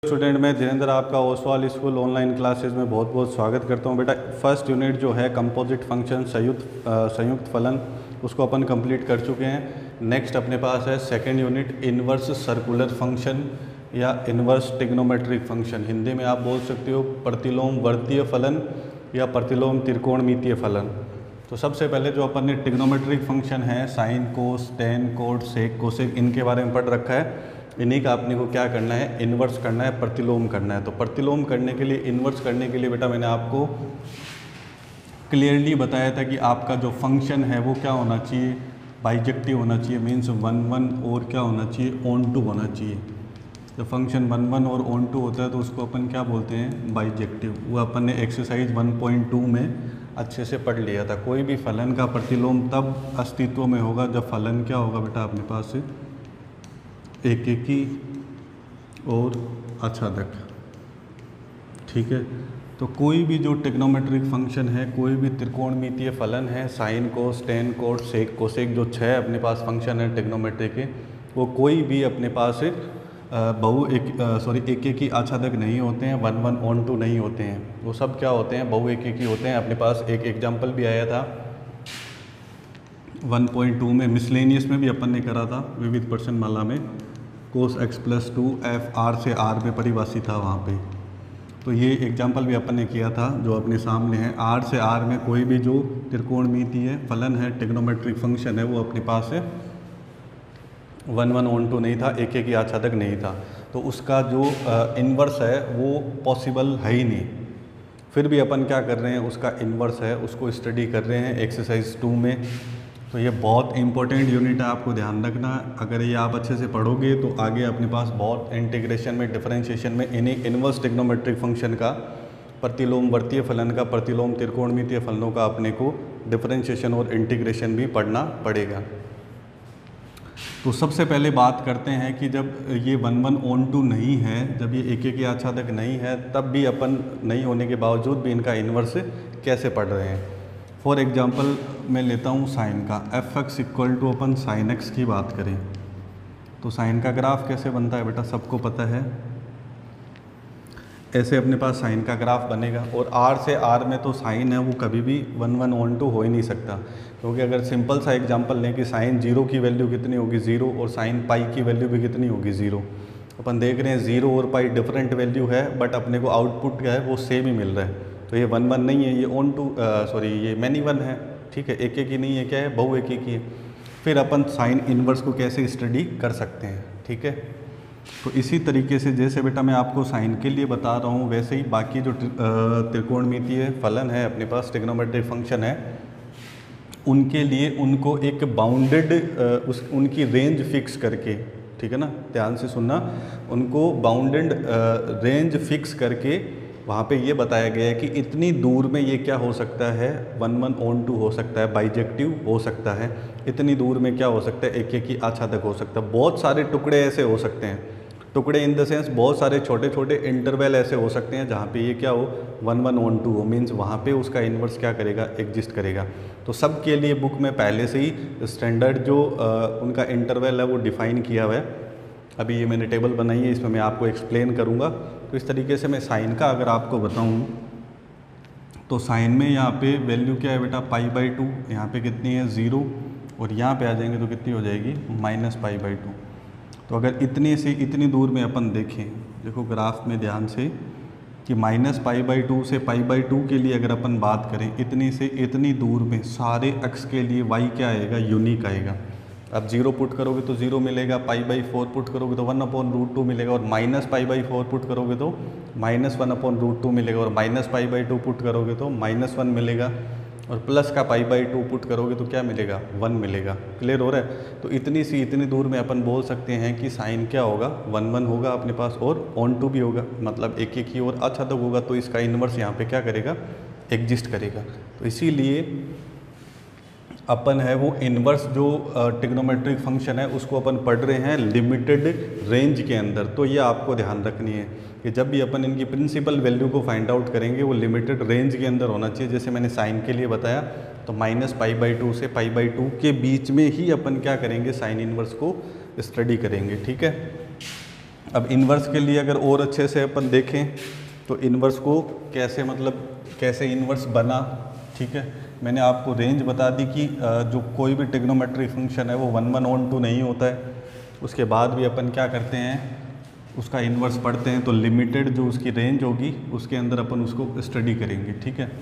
Student, मैं धीरेन्द्र आपका Oswal school online classes में बहुत बहुत स्वागत करता हूं। बेटा, फर्स्ट यूनिट जो है कंपोजिट फंक्शन संयुक्त फलन, उसको अपन कंप्लीट कर चुके हैं। नेक्स्ट अपने पास है second unit inverse circular function या इन्वर्स ट्रिग्नोमेट्रिक फंक्शन। हिंदी में आप बोल सकते हो प्रतिलोम वर्तीय फलन या प्रतिलोम त्रिकोणमितीय फलन। तो सबसे पहले जो अपन ने ट्रिग्नोमेट्रिक फंक्शन है, साइन, कोस, टेन, कोट, सेक, कोसेक, इनके बारे में पढ़ रखा है। इन्हीं का आपने को क्या करना है, इन्वर्स करना है, प्रतिलोम करना है। तो प्रतिलोम करने के लिए, इन्वर्स करने के लिए बेटा मैंने आपको क्लियरली बताया था कि आपका जो फंक्शन है वो क्या होना चाहिए, बाइजेक्टिव होना चाहिए। मीन्स 1 1 और क्या होना चाहिए, ऑन टू होना चाहिए। जब फंक्शन 1 1 और ऑन टू होता है तो उसको अपन क्या बोलते हैं, बाइजेक्टिव। वो अपन ने एक्सरसाइज 1.2 में अच्छे से पढ़ लिया था। कोई भी फलन का प्रतिलोम तब अस्तित्व में होगा जब फलन क्या होगा बेटा अपने पास से एक एकी और आच्छादक। ठीक है, तो कोई भी जो ट्रिग्नोमेट्रिक फंक्शन है, कोई भी त्रिकोणमितीय फलन है, साइन, कोस, टेन, कोट, सेक, कोसेक, जो 6 अपने पास फंक्शन है ट्रिग्नोमेट्री के, वो कोई भी अपने पास एक एकी आच्छादक नहीं होते हैं, 1 1 ऑन टू नहीं होते हैं। वो सब क्या होते हैं, बहु एक एकी होते हैं। अपने पास एक एग्जाम्पल भी आया था 1.2 में, मिसलेनियस में भी अपन ने करा था, विविध प्रश्नमाला में, कोस x+2 f r से r में परिभाषित था वहाँ पे। तो ये एग्जाम्पल भी अपन ने किया था जो अपने सामने है। r से r में कोई भी जो त्रिकोणमितीय फलन है, ट्रिग्नोमेट्रिक फंक्शन है, वो अपने पास है 1 1 ऑन टू नहीं था, एक एकी आच्छादक नहीं था। तो उसका जो इन्वर्स है वो पॉसिबल है ही नहीं। फिर भी अपन क्या कर रहे हैं, उसका इन्वर्स है उसको स्टडी कर रहे हैं एक्सरसाइज 2 में। तो ये बहुत इंपॉर्टेंट यूनिट है, आपको ध्यान रखना। अगर ये आप अच्छे से पढ़ोगे तो आगे अपने पास बहुत इंटीग्रेशन में, डिफरेंशिएशन में इन्हीं इन्वर्स ट्रिग्नोमेट्रिक फंक्शन का, प्रतिलोम वर्तीय फलन का, प्रतिलोम त्रिकोणमितीय फलनों का अपने को डिफरेंशिएशन और इंटीग्रेशन भी पढ़ना पड़ेगा। तो सबसे पहले बात करते हैं कि जब ये 1 1 ऑन टू नहीं है, जब ये एक एकी आच्छादक नहीं है, तब भी अपन नहीं होने के बावजूद भी इनका इन्वर्स कैसे पढ़ रहे हैं। फॉर एग्जांपल मैं लेता हूँ साइन का, f(x) इक्वल टू अपन साइन x की बात करें तो साइन का ग्राफ कैसे बनता है बेटा, सबको पता है। ऐसे अपने पास साइन का ग्राफ बनेगा और r से r में तो साइन है वो कभी भी 1 1 ऑन टू हो ही नहीं सकता। क्योंकि अगर सिंपल सा एग्जांपल लें कि साइन 0 की वैल्यू कितनी होगी, 0, और साइन पाई की वैल्यू भी कितनी होगी, 0। अपन देख रहे हैं 0 और पाई डिफरेंट वैल्यू है, बट अपने को आउटपुट क्या है वो सेम ही मिल रहा है। तो ये 1 1 नहीं है, ये ये मैनी वन है। ठीक है, एक एकी नहीं है, क्या है, बहु एक एकी है। फिर अपन साइन इन्वर्स को कैसे स्टडी कर सकते हैं। ठीक है, तो इसी तरीके से जैसे बेटा मैं आपको साइन के लिए बता रहा हूँ, वैसे ही बाकी जो त्रिकोणमितीय फलन है अपने पास, ट्रिग्नोमेट्रिक फंक्शन है, उनके लिए उनको एक बाउंडेड उनकी रेंज फिक्स करके, ठीक है ना, ध्यान से सुनना, उनको बाउंडेड रेंज फिक्स करके वहाँ पे ये बताया गया है कि इतनी दूर में ये क्या हो सकता है, 1 1 ऑन टू हो सकता है, बाइजेक्टिव हो सकता है। इतनी दूर में क्या हो सकता है, एक एकी आच्छादक हो सकता है। बहुत सारे टुकड़े ऐसे हो सकते हैं, टुकड़े इन द सेंस बहुत सारे छोटे छोटे इंटरवल ऐसे हो सकते हैं जहाँ पे ये क्या हो, 1 1 ऑन टू हो। मीन्स वहाँ पे उसका इन्वर्स क्या करेगा, एग्जिस्ट करेगा। तो सब के लिए बुक में पहले से ही स्टैंडर्ड जो उनका इंटरवल है वो डिफ़ाइन किया हुआ है। अभी ये मैंने टेबल बनाई है, इसमें मैं आपको एक्सप्लेन करूँगा। तो इस तरीके से मैं साइन का अगर आपको बताऊँ तो साइन में यहाँ पे वैल्यू क्या है बेटा, π/2, यहाँ पे कितनी है, 0, और यहाँ पे आ जाएंगे तो कितनी हो जाएगी, -π/2। तो अगर इतने से इतनी दूर में अपन देखें, देखो ग्राफ में ध्यान से, कि -π/2 से π/2 के लिए अगर अपन बात करें, इतनी से इतनी दूर में सारे अक्ष के लिए y क्या आएगा, यूनिक आएगा। अब 0 पुट करोगे तो 0 मिलेगा, π/4 पुट करोगे तो 1/√2 मिलेगा, और -π/4 पुट करोगे तो -1/√2 मिलेगा, और -π/2 पुट करोगे तो -1 मिलेगा, और प्लस का π/2 पुट करोगे तो क्या मिलेगा, 1 मिलेगा। क्लियर हो रहा है। तो इतनी सी इतनी दूर में अपन बोल सकते हैं कि साइन क्या होगा, 1 1 होगा अपने पास, और ऑन टू भी होगा, मतलब एक एक की ओर आच्छादक होगा। तो इसका इन्वर्स यहाँ पे क्या करेगा, एग्जिस्ट करेगा। तो इसीलिए अपन है वो इन्वर्स जो ट्रिग्नोमेट्रिक फंक्शन है उसको अपन पढ़ रहे हैं लिमिटेड रेंज के अंदर। तो ये आपको ध्यान रखनी है कि जब भी अपन इनकी प्रिंसिपल वैल्यू को फाइंड आउट करेंगे वो लिमिटेड रेंज के अंदर होना चाहिए। जैसे मैंने साइन के लिए बताया, तो -π/2 से π/2 के बीच में ही अपन क्या करेंगे, साइन इन्वर्स को स्टडी करेंगे। ठीक है, अब इन्वर्स के लिए अगर और अच्छे से अपन देखें तो इन्वर्स को कैसे, मतलब कैसे इन्वर्स बना, ठीक है। मैंने आपको रेंज बता दी कि जो कोई भी ट्रिग्नोमेट्रिक फंक्शन है वो 1/(1/(2) नहीं होता है। उसके बाद भी अपन क्या करते हैं, उसका इन्वर्स पढ़ते हैं, तो लिमिटेड जो उसकी रेंज होगी उसके अंदर अपन उसको स्टडी करेंगे, ठीक है।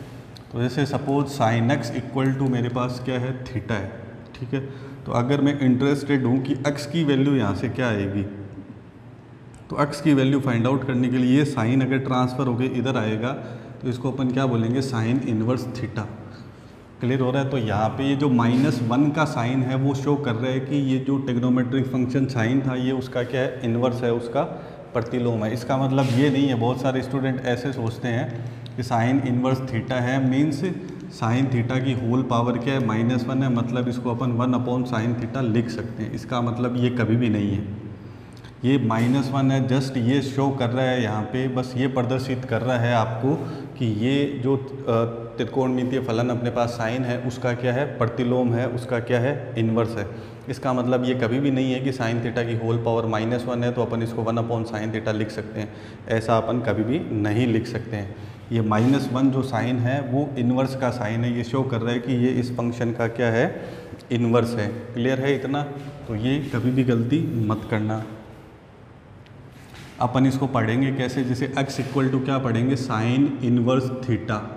तो जैसे suppose sine x equal to मेरे पास क्या है, थीटा है, ठीक है। तो अगर मैं इंटरेस्टेड हूँ कि एक्स की वैल्यू यहाँ से क्या आएगी, तो एक्स की वैल्यू फाइंड आउट करने के लिए ये साइन अगर ट्रांसफ़र होकर इधर आएगा तो इसको अपन क्या बोलेंगे, साइन इन्वर्स थीटा। क्लियर हो रहा है। तो यहाँ पे ये जो -1 का साइन है वो शो कर रहा है कि ये जो ट्रिग्नोमेट्रिक फंक्शन साइन था ये उसका क्या है, इन्वर्स है, उसका प्रतिलोम है। इसका मतलब ये नहीं है, बहुत सारे स्टूडेंट ऐसे सोचते हैं कि साइन इन्वर्स थीटा है मीन्स साइन थीटा की होल पावर क्या है, -1 है, मतलब इसको अपन 1/sin थीटा लिख सकते हैं। इसका मतलब ये कभी भी नहीं है, ये -1 है, जस्ट ये शो कर रहा है यहाँ पे, बस ये प्रदर्शित कर रहा है आपको कि ये जो त्रिकोणमितीय फलन अपने पास साइन है उसका क्या है, प्रतिलोम है, उसका क्या है, इन्वर्स है। इसका मतलब ये कभी भी नहीं है कि साइन थीटा की होल पावर -1 है तो अपन इसको 1/sin थीटा लिख सकते हैं, ऐसा अपन कभी भी नहीं लिख सकते हैं। ये -1 जो साइन है वो इन्वर्स का साइन है, ये शो कर रहा है कि ये इस फंक्शन का क्या है, इन्वर्स है। क्लियर है इतना, तो ये कभी भी गलती मत करना। अपन इसको पढ़ेंगे कैसे, जैसे x इक्वल टू क्या पढ़ेंगे, साइन इन्वर्स थीटा।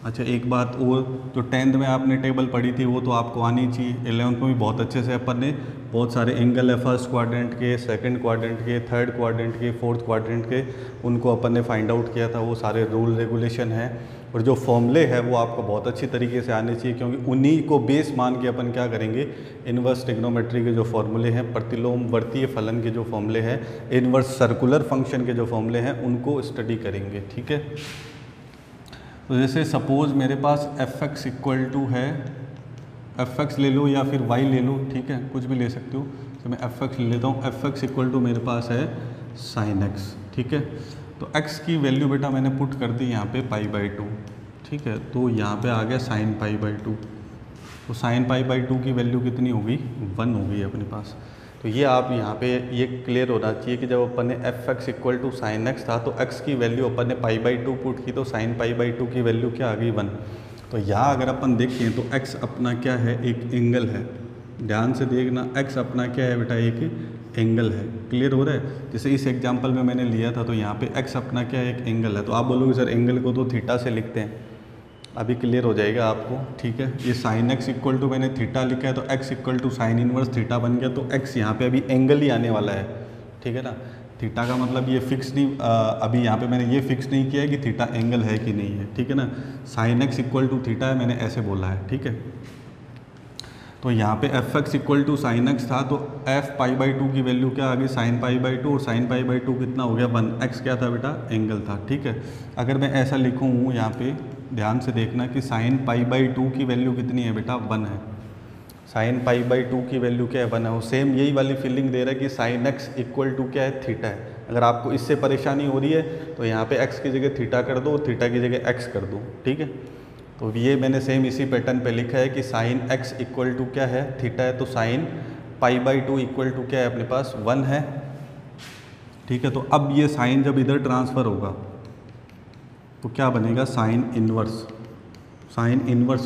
अच्छा एक बात और, जो 10th में आपने टेबल पढ़ी थी वो तो आपको आनी चाहिए, 11th में भी बहुत अच्छे से अपन ने बहुत सारे एंगल है, फर्स्ट क्वाड्रेंट के, सेकंड क्वाड्रेंट के, थर्ड क्वाड्रेंट के, फोर्थ क्वाड्रेंट के, उनको अपन ने फाइंड आउट किया था। वो सारे रूल रेगुलेशन है और जो फॉर्मूले है वो आपको बहुत अच्छी तरीके से आने चाहिए, क्योंकि उन्हीं को बेस मान के अपन क्या करेंगे, इन्वर्स ट्रिग्नोमेट्री के जो फॉर्मूले हैं, प्रतिलोम वर्तीय फलन के जो फॉर्मूले हैं, इन्वर्स सर्कुलर फंक्शन के जो फॉर्मूले हैं, उनको स्टडी करेंगे, ठीक है। तो जैसे सपोज मेरे पास fx इक्वल टू है, fx ले लो या फिर y ले लो, ठीक है, कुछ भी ले सकते हो। तो मैं fx ले लेता हूँ, fx इक्वल टू मेरे पास है sin x, ठीक है। तो x की वैल्यू बेटा मैंने पुट कर दी यहाँ पे π/2, ठीक है। तो यहाँ पे आ गया sin π/2। तो sin π/2 की वैल्यू कितनी होगी, 1 होगी अपने पास। तो ये आप यहाँ पे ये क्लियर होना चाहिए कि जब अपन ने fx equal to sine x था तो x की वैल्यू अपन ने π/2 पुट की, तो sin π/2 की वैल्यू क्या आ गई, 1। तो यहाँ अगर अपन देखें तो x अपना क्या है, एक एंगल है। ध्यान से देखना, x अपना क्या है बेटा, एक एंगल है। क्लियर हो रहा है। जैसे इस एग्जाम्पल में मैंने लिया था तो यहाँ पे x अपना क्या है, एक एंगल है। तो आप बोलोगे सर एंगल को तो थीटा से लिखते हैं, अभी क्लियर हो जाएगा आपको, ठीक है। ये साइन एक्स इक्वल टू मैंने थीटा लिखा है तो x equal to sine inverse theta बन गया। तो x यहाँ पे अभी एंगल ही आने वाला है, ठीक है ना। थीटा का मतलब ये फिक्स नहीं, अभी यहाँ पे मैंने ये फिक्स नहीं किया है कि थीटा एंगल है कि नहीं है, ठीक है ना। Sine x equal to theta है, मैंने ऐसे बोला है, ठीक है। तो यहाँ पे fx equal to sine x था तो f π/2 की वैल्यू क्या आ गई, साइन π/2, और साइन π/2 कितना हो गया, 1। x क्या था बेटा, एंगल था, ठीक है। अगर मैं ऐसा लिखूँ यहाँ पे ध्यान से देखना कि साइन π/2 की वैल्यू कितनी है बेटा, 1 है। साइन π/2 की वैल्यू क्या है, 1 है। वो सेम यही वाली फीलिंग दे रहा है कि साइन x इक्वल टू क्या है, थीटा है। अगर आपको इससे परेशानी हो रही है तो यहाँ पे x की जगह थीटा कर दो, थीटा की जगह x कर दो, ठीक है। तो ये मैंने सेम इसी पैटर्न पे लिखा है कि साइन x इक्वल टू क्या है, थीटा है। तो साइन π/2 इक्वल टू क्या है अपने पास, 1 है, ठीक है। तो अब ये साइन जब इधर ट्रांसफ़र होगा तो क्या बनेगा, साइन इन्वर्स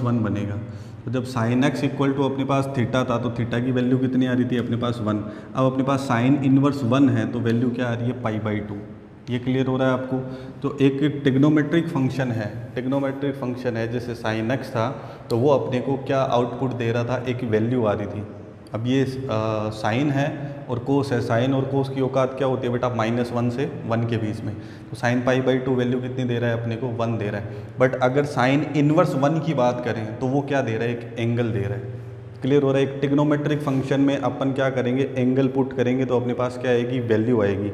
1 बनेगा। तो जब साइन x इक्वल टू अपने पास थीटा था तो थीटा की वैल्यू कितनी आ रही थी अपने पास, 1। अब अपने पास साइन इन्वर्स 1 है तो वैल्यू क्या आ रही है, π/2। ये क्लियर हो रहा है आपको। तो एक ट्रिग्नोमेट्रिक फंक्शन है जैसे साइन x था तो वो अपने को क्या आउटपुट दे रहा था, एक वैल्यू आ रही थी। अब ये साइन है और कोस है, साइन और कोस की औकात क्या होती है बेटा, -1 से 1 के बीच में। तो साइन π/2 वैल्यू कितनी दे रहा है अपने को, 1 दे रहा है। बट अगर साइन इन्वर्स 1 की बात करें तो वो क्या दे रहा है, एक एंगल दे रहा है। क्लियर हो रहा है। एक ट्रिग्नोमेट्रिक फंक्शन में अपन क्या करेंगे, एंगल पुट करेंगे तो अपने पास क्या आएगी, वैल्यू आएगी।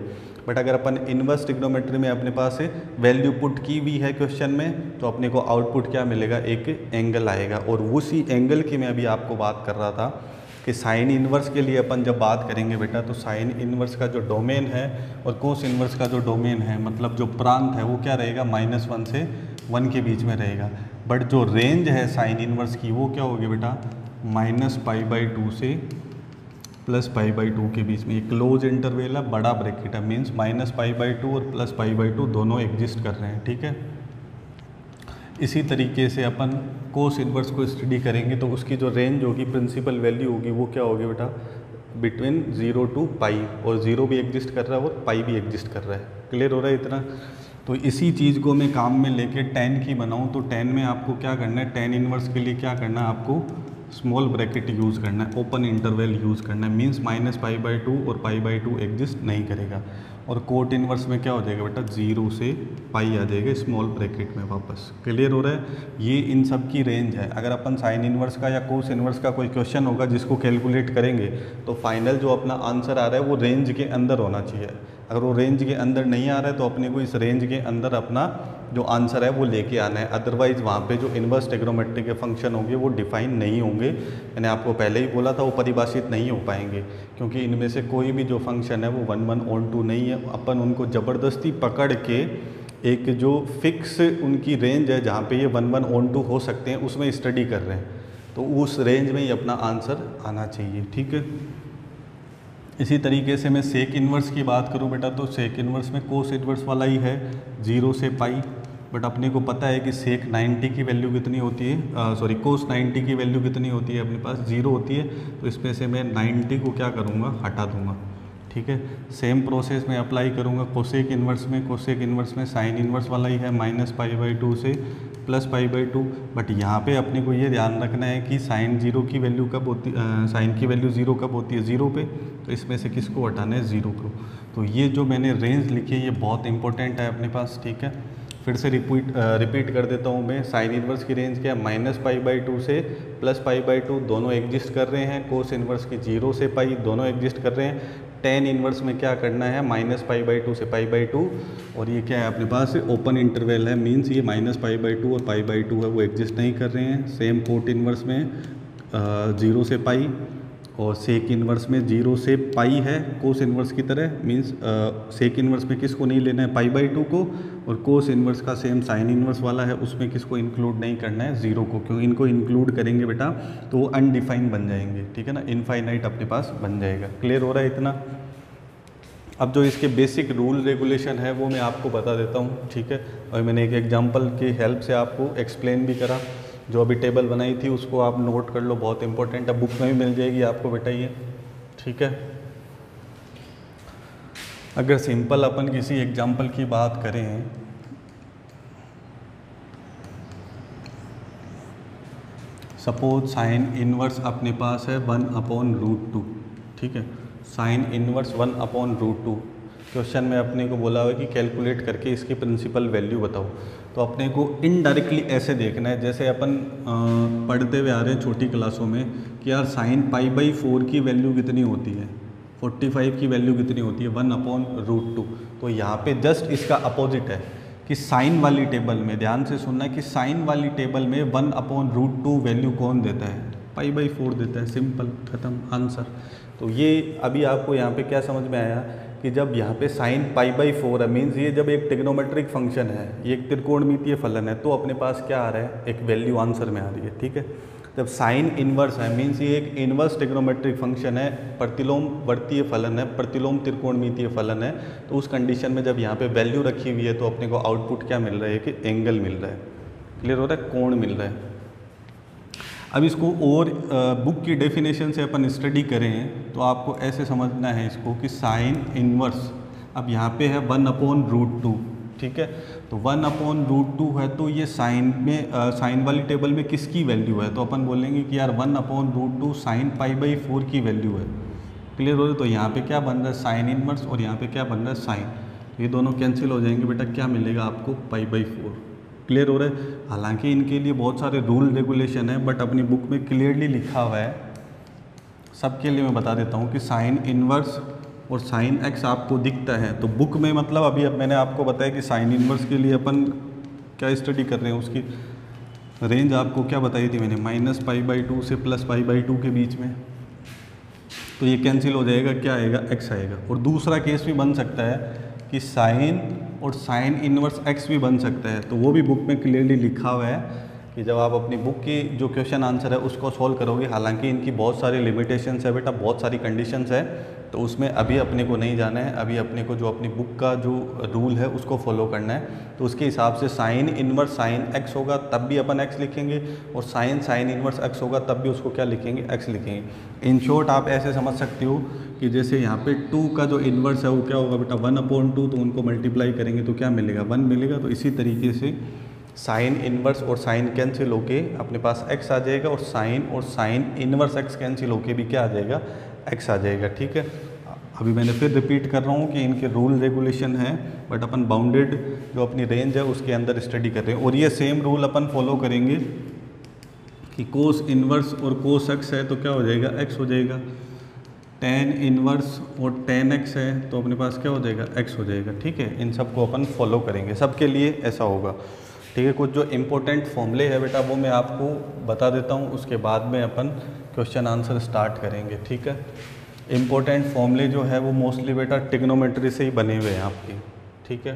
बट अगर अपन इन्वर्स ट्रिग्नोमेट्री में अपने पास वैल्यू पुट की भी है क्वेश्चन में तो अपने को आउटपुट क्या मिलेगा, एक एंगल आएगा। और उसी एंगल की मैं अभी आपको बात कर रहा था कि साइन इन्वर्स के लिए अपन जब बात करेंगे बेटा तो साइन इन्वर्स का जो डोमेन है और कोस इन्वर्स का जो डोमेन है, मतलब जो प्रांत है वो क्या रहेगा, -1 से 1 के बीच में रहेगा। बट जो रेंज है साइन इन्वर्स की वो क्या होगी बेटा, -π/2 से प्लस पाई बाई 2 के बीच में। ये क्लोज इंटरवल है, बड़ा ब्रैकेट है, मीन्स माइनस पाई बाई 2 और प्लस पाई बाई 2 दोनों एग्जिस्ट कर रहे हैं, ठीक है। इसी तरीके से अपन कोस इन्वर्स को स्टडी करेंगे तो उसकी जो रेंज होगी, प्रिंसिपल वैल्यू होगी, वो क्या होगी बेटा, बिटवीन 0 टू पाई, और 0 भी एग्जिस्ट कर रहा है और पाई भी एग्जिस्ट कर रहा है। क्लियर हो रहा है इतना। तो इसी चीज़ को मैं काम में लेके tan की बनाऊँ तो tan में आपको क्या करना है, tan इन्वर्स के लिए क्या करना है, आपको स्मॉल ब्रैकेट यूज़ करना है, ओपन इंटरवल यूज़ करना है, मीन्स माइनस पाई बाई 2 और पाई बाई 2 एग्जिस्ट नहीं करेगा। और कोट इन्वर्स में क्या हो जाएगा बेटा, 0 से पाई आ जाएगा स्मॉल ब्रैकेट में वापस। क्लियर हो रहा है। ये इन सब की रेंज है। अगर अपन साइन इन्वर्स का या कोस इन्वर्स का कोई क्वेश्चन होगा जिसको कैलकुलेट करेंगे तो फाइनल जो अपना आंसर आ रहा है वो रेंज के अंदर होना चाहिए। अगर वो रेंज के अंदर नहीं आ रहा है तो अपने को इस रेंज के अंदर अपना जो आंसर है वो लेके आना है, अदरवाइज़ वहाँ पे जो इन्वर्स ट्रिग्नोमेट्री के फंक्शन होंगे वो डिफाइन नहीं होंगे। मैंने आपको पहले ही बोला था वो परिभाषित नहीं हो पाएंगे, क्योंकि इनमें से कोई भी जो फंक्शन है वो 1 1 on 2 नहीं है। अपन उनको ज़बरदस्ती पकड़ के एक जो फिक्स उनकी रेंज है जहाँ पे ये 1 1 on 2 हो सकते हैं उसमें स्टडी कर रहे हैं, तो उस रेंज में ही अपना आंसर आना चाहिए, ठीक है। इसी तरीके से मैं सेक इन्वर्स की बात करूं बेटा तो सेक इन्वर्स में कोस इन्वर्स वाला ही है 0 से पाई, बट अपने को पता है कि सेक 90 की वैल्यू कितनी होती है, सॉरी कोस 90 की वैल्यू कितनी होती है, अपने पास 0 होती है। तो इसमें से मैं 90 को क्या करूँगा, हटा दूँगा, ठीक है। सेम प्रोसेस में अप्लाई करूँगा कोसेक इन्वर्स में। कोसेक इन्वर्स में साइन इन्वर्स वाला ही है, माइनस पाई बाई 2 से प्लस पाई बाई 2। बट यहाँ पे अपने को ये ध्यान रखना है कि साइन 0 की वैल्यू कब होती है, साइन की वैल्यू 0 कब होती है, 0 पे। तो इसमें से किसको हटाना है, 0 को। तो ये जो मैंने रेंज लिखी है ये बहुत इंपॉर्टेंट है अपने पास, ठीक है। फिर से रिपीट कर देता हूँ मैं। साइन इन्वर्स की रेंज क्या है, माइनस पाई बाई 2 से प्लस पाई बाई 2 दोनों एग्जिस्ट कर रहे हैं। कोस इन्वर्स की 0 से पाई दोनों एग्जिस्ट कर रहे हैं। टेन इन्वर्स में क्या करना है, माइनस पाई बाई 2 से पाई बाई 2, और ये क्या है अपने पास ओपन इंटरवल है, मीन्स ये माइनस पाई बाई 2 और पाई बाई 2 है वो एग्जिस्ट नहीं कर रहे हैं। सेम कोट इन्वर्स में 0 से पाई, और सेक इन्वर्स में 0 से पाई है कोस इन्वर्स की तरह, मीन्स सेक इन्वर्स में किसको नहीं लेना है, पाई बाई 2 को। और कोस इन्वर्स का सेम साइन इन्वर्स वाला है, उसमें किसको इंक्लूड नहीं करना है, 0 को, क्योंकि इनको इंक्लूड करेंगे बेटा तो वो अनडिफाइंड बन जाएंगे, ठीक है ना, इनफाइनाइट अपने पास बन जाएगा। क्लियर हो रहा है इतना। अब जो इसके बेसिक रूल रेगुलेशन है वो मैं आपको बता देता हूँ, ठीक है। और मैंने एक एग्जांपल की हेल्प से आपको एक्सप्लेन भी करा। जो अभी टेबल बनाई थी उसको आप नोट कर लो, बहुत इंपॉर्टेंट है, बुक में भी मिल जाएगी आपको बेटा ये, ठीक है। अगर सिंपल अपन किसी एग्जांपल की बात करें, सपोज साइन इन्वर्स अपने पास है 1/√2, ठीक है। Sine inverse 1/√2। क्वेश्चन में अपने को बोला हुआ है कि कैलकुलेट करके इसकी प्रिंसिपल वैल्यू बताओ। तो अपने को इनडायरेक्टली ऐसे देखना है, जैसे अपन पढ़ते हुए आ रहे हैं छोटी क्लासों में कि यार साइन पाई बाई 4 की वैल्यू कितनी होती है, 45 की वैल्यू कितनी होती है, 1/√2। तो यहाँ पे जस्ट इसका अपोजिट है कि साइन वाली टेबल में, ध्यान से सुनना है कि साइन वाली टेबल में 1/√2 वैल्यू कौन देता है, पाई बाई 4 देता है। सिंपल, खत्म, आंसर। तो ये अभी आपको यहाँ पे क्या समझ में आया कि जब यहाँ पे साइन पाई बाई 4 है, मीन्स ये जब एक ट्रिग्नोमेट्रिक फंक्शन है, ये एक त्रिकोणमितीय फलन है, तो अपने पास क्या आ रहा है, एक वैल्यू आंसर में आ रही है, ठीक है। जब साइन इन्वर्स है, मीन्स ये एक इन्वर्स ट्रिग्नोमेट्रिक फंक्शन है, प्रतिलोम वर्तीय फलन है, प्रतिलोम त्रिकोणमितीय फलन है, तो उस कंडीशन में जब यहाँ पे वैल्यू रखी हुई है तो अपने को आउटपुट क्या मिल रहा है कि एंगल मिल रहा है। क्लियर हो रहा है, कोण मिल रहा है। अब इसको और बुक की डेफिनेशन से अपन स्टडी करें तो आपको ऐसे समझना है इसको कि साइन इन्वर्स, अब यहाँ पे है 1/√2, ठीक है। तो 1/√2 है तो ये साइन में साइन वाली टेबल में किसकी वैल्यू है, तो अपन बोलेंगे कि यार 1/√2 साइन पाई बाई 4 की वैल्यू है। क्लियर हो रहा है। तो यहाँ पे क्या बन रहा है, साइन इन्वर्स, और यहाँ पे क्या बन रहा है, साइन। ये दोनों कैंसिल हो जाएंगे बेटा, क्या मिलेगा आपको, पाई बाई 4। क्लियर हो रहा है। हालांकि इनके लिए बहुत सारे रूल रेगुलेशन है, बट अपनी बुक में क्लियरली लिखा हुआ है, सबके लिए मैं बता देता हूँ कि साइन इन्वर्स और साइन एक्स आपको दिखता है तो बुक में, मतलब अभी अब मैंने आपको बताया कि साइन इन्वर्स के लिए अपन क्या स्टडी कर रहे हैं, उसकी रेंज आपको क्या बताई थी मैंने, माइनस पाई बाई 2 से प्लस पाई बाई 2 के बीच में। तो ये कैंसिल हो जाएगा, क्या आएगा, एक्स आएगा। और दूसरा केस भी बन सकता है कि साइन और साइन इन्वर्स एक्स भी बन सकता है, तो वो भी बुक में क्लियरली लिखा हुआ है कि जब आप अपनी बुक की जो क्वेश्चन आंसर है उसको सॉल्व करोगे, हालांकि इनकी बहुत सारी लिमिटेशंस है बेटा, बहुत सारी कंडीशंस है, तो उसमें अभी अपने को नहीं जाना है। अभी अपने को जो अपनी बुक का जो रूल है उसको फॉलो करना है। तो उसके हिसाब से साइन इन्वर्स साइन एक्स होगा तब भी अपन एक्स लिखेंगे, और साइन इन्वर्स एक्स होगा तब भी उसको क्या लिखेंगे, एक्स लिखेंगे। इन शॉर्ट आप ऐसे समझ सकते हो कि जैसे यहाँ पे 2 का जो इन्वर्स है वो क्या होगा बेटा 1/2, तो उनको मल्टीप्लाई करेंगे तो क्या मिलेगा 1 मिलेगा। तो इसी तरीके से साइन इन्वर्स और साइन कैंसिल होके अपने पास एक्स आ जाएगा, और साइन इन्वर्स एक्स कैंसिल होके भी क्या आ जाएगा, एक्स आ जाएगा। ठीक है, अभी मैंने फिर रिपीट कर रहा हूँ कि इनके रूल रेगुलेशन है, बट अपन बाउंडेड जो अपनी रेंज है उसके अंदर स्टडी कर रहे हैं। और ये सेम रूल अपन फॉलो करेंगे कि कोस इन्वर्स और कोस एक्स है तो क्या हो जाएगा, एक्स हो जाएगा। टेन इन्वर्स और टेन एक्स है तो अपने पास क्या हो जाएगा, एक्स हो जाएगा। ठीक है, इन सब को अपन फॉलो करेंगे, सबके लिए ऐसा होगा। ठीक है, कुछ जो इम्पोर्टेंट फॉर्मूले है बेटा वो मैं आपको बता देता हूँ, उसके बाद में अपन क्वेश्चन आंसर स्टार्ट करेंगे। ठीक है, इम्पोर्टेंट फॉर्मूले जो है वो मोस्टली बेटा ट्रिग्नोमेट्री से ही बने हुए हैं आपके। ठीक है,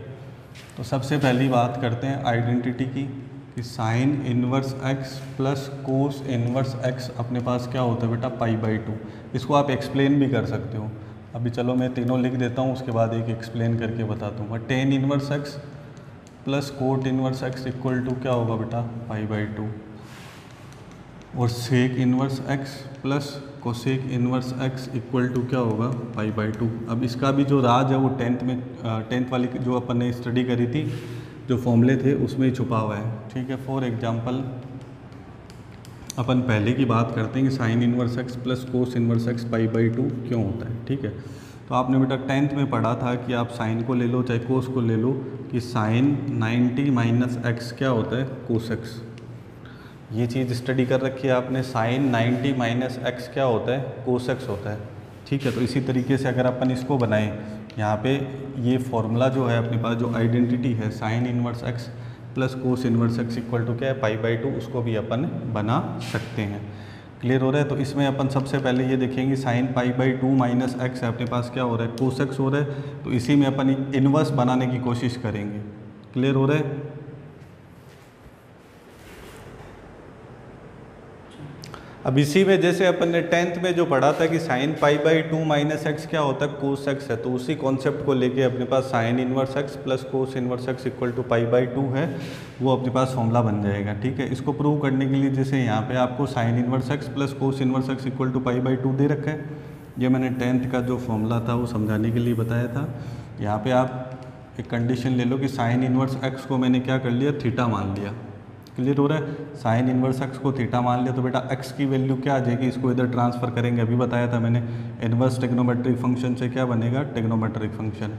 तो सबसे पहली बात करते हैं आइडेंटिटी की, कि sine inverse x plus cos inverse x अपने पास क्या होता है बेटा π/2। इसको आप एक्सप्लेन भी कर सकते हो। अभी चलो मैं तीनों लिख देता हूँ, उसके बाद एक एक्सप्लेन करके बताता हूँ। Tan inverse x plus cot inverse x equal to क्या होगा बेटा π/2, और sec inverse x plus cosec inverse x equal to क्या होगा π/2। अब इसका भी जो राज है वो टेंथ वाली जो अपन ने स्टडी करी थी, जो फॉर्मूले थे उसमें ही छुपा हुआ है। ठीक है, फॉर एग्जांपल अपन पहले की बात करते हैं कि sine inverse x plus cos inverse X π/2 क्यों होता है। ठीक है, तो आपने बेटा 10th में पढ़ा था कि आप साइन को ले लो चाहे कोस को ले लो, कि साइन 90 माइनस एक्स क्या होता है, कोस एक्स। ये चीज़ स्टडी कर रखी है आपने, साइन 90 माइनस एक्स क्या होता है, कोस एक्स होता है। ठीक है, तो इसी तरीके से अगर अपन इसको बनाएं, यहाँ पे ये फॉर्मूला जो है अपने पास जो आइडेंटिटी है sine inverse x plus cos inverse x equal to क्या है π/2, उसको भी अपन बना सकते हैं। क्लियर हो रहा है। तो इसमें अपन सबसे पहले ये देखेंगे साइन π/2 माइनस एक्स है अपने पास क्या हो रहा है, कोस एक्स हो रहा है, तो इसी में अपन इन्वर्स बनाने की कोशिश करेंगे। क्लियर हो रहा है। अब इसी में जैसे अपन ने 10th में जो पढ़ा था कि साइन π/2 माइनस एक्स क्या होता है, कोस एक्स है, तो उसी कॉन्सेप्ट को लेके अपने पास sine inverse x plus cos inverse x equal to π/2 है, वो अपने पास फॉर्मूला बन जाएगा। ठीक है, इसको प्रूव करने के लिए जैसे यहाँ पे आपको sine inverse x plus cos inverse x equal to π/2 दे रखा है, ये मैंने 10th का जो फॉर्मूला था वो समझाने के लिए बताया था। यहाँ पर आप एक कंडीशन ले लो कि साइन इन्वर्स एक्स को मैंने क्या कर लिया, थीटा मान लिया। क्लियर हो रहा है। साइन इन्वर्स एक्स को थीटा मान लिया तो बेटा एक्स की वैल्यू क्या आ जाएगी, इसको इधर ट्रांसफर करेंगे, अभी बताया था मैंने, इन्वर्स टेग्नोमेट्रिक फंक्शन से क्या बनेगा, टेग्नोमेट्रिक फंक्शन,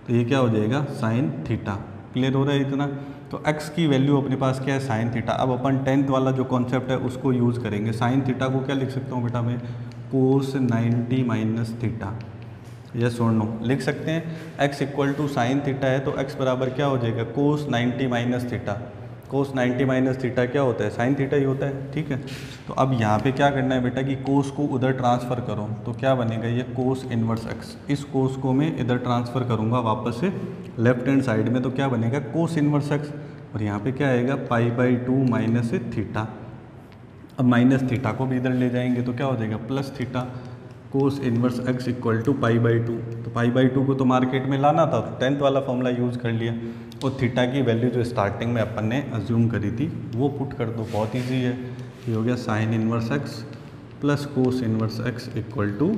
तो ये क्या हो जाएगा साइन थीटा। क्लियर हो रहा है इतना। तो एक्स की वैल्यू अपने पास क्या है, साइन थीटा। अब अपन 10th वाला जो कॉन्सेप्ट है उसको यूज़ करेंगे। साइन थीटा को क्या लिख सकता हूँ बेटा मैं, कोस 90 माइनस थीटा, यस और नो लिख सकते हैं। X equal to sine theta है तो एक्स बराबर क्या हो जाएगा, cos 90 minus theta. Cos 90 minus theta क्या होता है, साइन थीटा ही होता है। ठीक है, तो अब यहाँ पे क्या करना है बेटा कि कोस को उधर ट्रांसफ़र करो, तो क्या बनेगा ये कोस इन्वर्स एक्स। इस कोस को मैं इधर ट्रांसफ़र करूँगा वापस से लेफ्ट हैंड साइड में, तो क्या बनेगा कोस इन्वर्स एक्स, और यहाँ पे क्या आएगा π/2 माइनस थीटा। अब माइनस थीटा को भी इधर ले जाएंगे तो क्या हो जाएगा plus theta, cos inverse x equal to π/2। तो π/2 को तो मार्केट में लाना था, तो 10th वाला फॉर्मूला यूज़ कर लिया, और थीटा की वैल्यू जो स्टार्टिंग में अपन ने अज्यूम करी थी वो पुट कर दो, बहुत ईजी है। ये हो गया sine inverse x plus cos inverse x equal to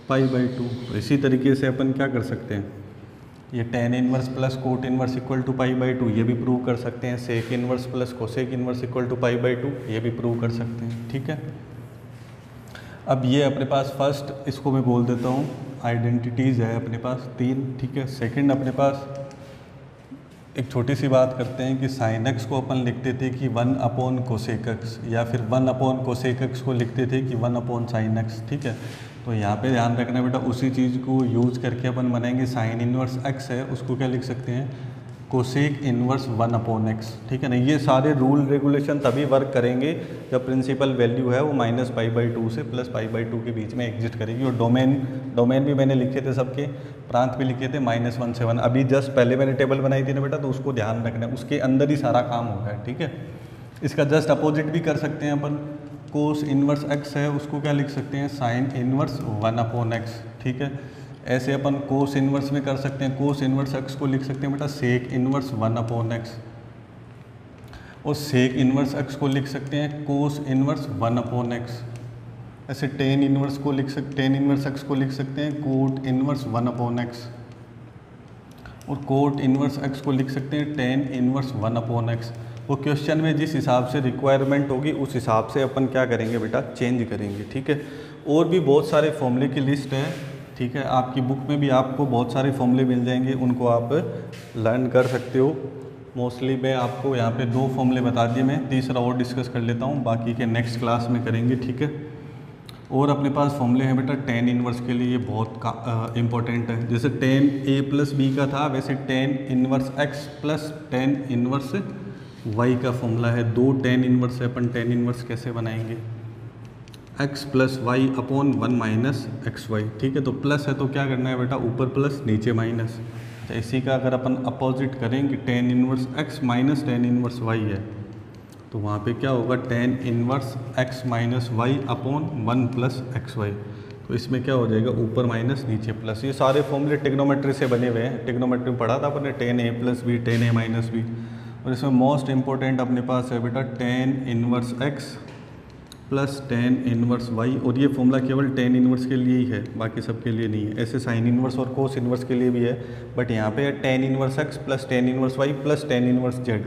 π/2। तो इसी तरीके से अपन क्या कर सकते हैं, ये tan inverse plus cot inverse equal to π/2 ये भी प्रूव कर सकते हैं। Sec inverse plus cosec inverse equal to π/2 ये भी प्रूव कर सकते हैं। ठीक है, अब ये अपने पास फर्स्ट, इसको मैं बोल देता हूँ आइडेंटिटीज़ है अपने पास 3। ठीक है, सेकंड अपने पास एक छोटी सी बात करते हैं कि साइन एक्स को अपन लिखते थे कि 1 कोसेक एक्स, या फिर 1 कोसेक एक्स को लिखते थे कि 1 साइन एक्स। ठीक है, तो यहाँ पे ध्यान रखना बेटा, उसी चीज़ को यूज़ करके अपन बनाएंगे। साइन इन्वर्स एक्स है उसको क्या लिख सकते हैं, कोसेक इन्वर्स 1/x। ठीक है ना, ये सारे रूल रेगुलेशन तभी वर्क करेंगे जब प्रिंसिपल वैल्यू है वो माइनस π/2 से प्लस π/2 के बीच में एग्जिस्ट करेगी। और डोमेन भी मैंने लिखे थे सबके, प्रांत भी लिखे थे -1 से 1। अभी जस्ट पहले मैंने टेबल बनाई थी ना बेटा, तो उसको ध्यान रखना है, उसके अंदर ही सारा काम होगा। ठीक है, इसका जस्ट अपोजिट भी कर सकते हैं अपन, कोस इन्वर्स एक्स है उसको क्या लिख सकते हैं, साइन इन्वर्स 1/x, ठीक है। ऐसे अपन कोस इन्वर्स में कर सकते हैं, कोस इन्वर्स एक्स को लिख सकते हैं बेटा सेक इन्वर्स 1/x, और सेक इन्वर्स एक्स को लिख सकते हैं कोस इन्वर्स 1/x। ऐसे टेन इन्वर्स को लिख सकते, टेन इन्वर्स एक्स को लिख सकते हैं कोट इन्वर्स 1/x, और कोट इन्वर्स एक्स को लिख सकते हैं टेन इन्वर्स 1/x। वो क्वेश्चन में जिस हिसाब से रिक्वायरमेंट होगी उस हिसाब से अपन क्या करेंगे बेटा, चेंज करेंगे, ठीक है। और भी बहुत सारे फॉर्मूले की लिस्ट है, ठीक है, आपकी बुक में भी आपको बहुत सारे फॉर्मूले मिल जाएंगे, उनको आप लर्न कर सकते हो। मोस्टली मैं आपको यहाँ पे 2 फॉर्मूले बता दिए, मैं तीसरा और डिस्कस कर लेता हूँ, बाकी के नेक्स्ट क्लास में करेंगे, ठीक है। और अपने पास फॉर्मूले हैं बेटा टेन इन्वर्स के लिए, ये बहुत इंपॉर्टेंट है। जैसे टेन ए प्लस बी का था, वैसे tan inverse x plus tan inverse y का फॉर्मूला है। 2 टेन इन्वर्स है, अपन टेन इन्वर्स कैसे बनाएंगे, x plus y upon 1 minus x y, ठीक है। तो प्लस है तो क्या करना है बेटा, ऊपर प्लस नीचे माइनस। तो इसी का अगर अपन अपोजिट करेंगे, tan inverse x minus tan inverse y है, तो वहाँ पे क्या होगा, tan inverse x minus y upon 1 plus x y. तो इसमें क्या हो जाएगा, ऊपर माइनस नीचे प्लस। ये सारे फॉर्मूले टिग्नोमेट्री से बने हुए हैं, टिग्नोमेट्री में पढ़ा था अपने, tan A plus B, tan A minus B. और इसमें मोस्ट इंपॉर्टेंट अपने पास है बेटा tan inverse x plus tan inverse y, और ये फॉर्मूला केवल टेन इन्वर्स के लिए ही है, बाकी सब के लिए नहीं है। ऐसे साइन इन्वर्स और कोस इन्वर्स के लिए भी है, बट यहाँ पे है tan inverse x plus tan inverse y plus tan inverse z.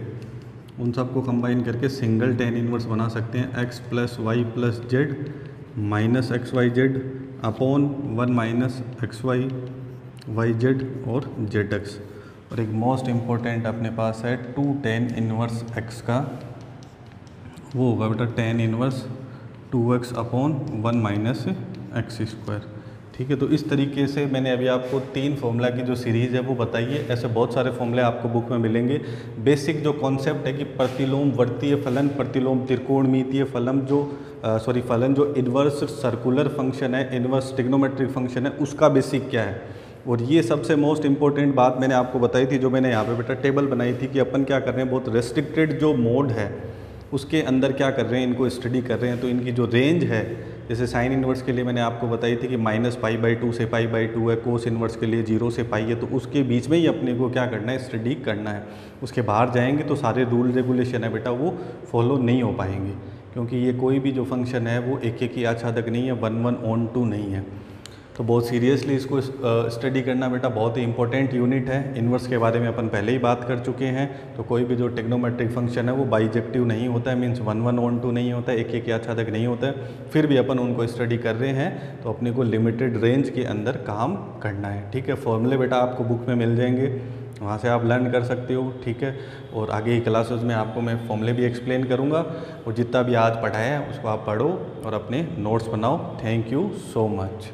उन सबको कंबाइन करके सिंगल टेन इन्वर्स बना सकते हैं, x plus y plus z minus x y z upon 1 minus x y y z और जेड एक्स। और एक most important अपने पास है 2 टेन इन्वर्स एक्स का, वो होगा बेटा tan inverse 2x upon 1 minus x square, ठीक है। तो इस तरीके से मैंने अभी आपको 3 फॉर्मूला की जो सीरीज़ है वो बताई है। ऐसे बहुत सारे फॉर्मूले आपको बुक में मिलेंगे। बेसिक जो कॉन्सेप्ट है कि प्रतिलोम वर्तीय फलन, प्रतिलोम त्रिकोणमितीय फलन, फलन जो इन्वर्स सर्कुलर फंक्शन है, इन्वर्स ट्रिग्नोमेट्रिक फंक्शन है, उसका बेसिक क्या है। और ये सबसे मोस्ट इंपॉर्टेंट बात मैंने आपको बताई थी, जो मैंने यहाँ पे बेटा टेबल बनाई थी, कि अपन क्या कर रहे हैं, बहुत रेस्ट्रिक्टेड जो मोड है उसके अंदर क्या कर रहे हैं, इनको स्टडी कर रहे हैं। तो इनकी जो रेंज है, जैसे साइन इन्वर्स के लिए मैंने आपको बताई थी कि -π/2 से π/2 है, कोस इन्वर्स के लिए 0 से π है, तो उसके बीच में ही अपने को क्या करना है, स्टडी करना है। उसके बाहर जाएंगे तो सारे रूल रेगुलेशन है बेटा वो फॉलो नहीं हो पाएंगे, क्योंकि ये कोई भी जो फंक्शन है वो एक ही आच्छादक नहीं है, 1/(1)(2) नहीं है। तो बहुत सीरियसली इसको स्टडी करना बेटा बहुत ही इंपॉर्टेंट यूनिट है। इन्वर्स के बारे में अपन पहले ही बात कर चुके हैं। तो कोई भी जो ट्रिग्नोमेट्रिक फंक्शन है वो बाइजेक्टिव नहीं होता है, मीन्स 1/(1)(2) नहीं होता है, एक आच्छादक नहीं होता है। फिर भी अपन उनको स्टडी कर रहे हैं तो अपने को लिमिटेड रेंज के अंदर काम करना है, ठीक है। फॉर्मूले बेटा आपको बुक में मिल जाएंगे, वहाँ से आप लर्न कर सकते हो, ठीक है। और आगे की क्लासेस में आपको मैं फॉर्मूले भी एक्सप्लेन करूँगा, और जितना भी आज पढ़ाया है उसको आप पढ़ो और अपने नोट्स बनाओ। Thank you so much.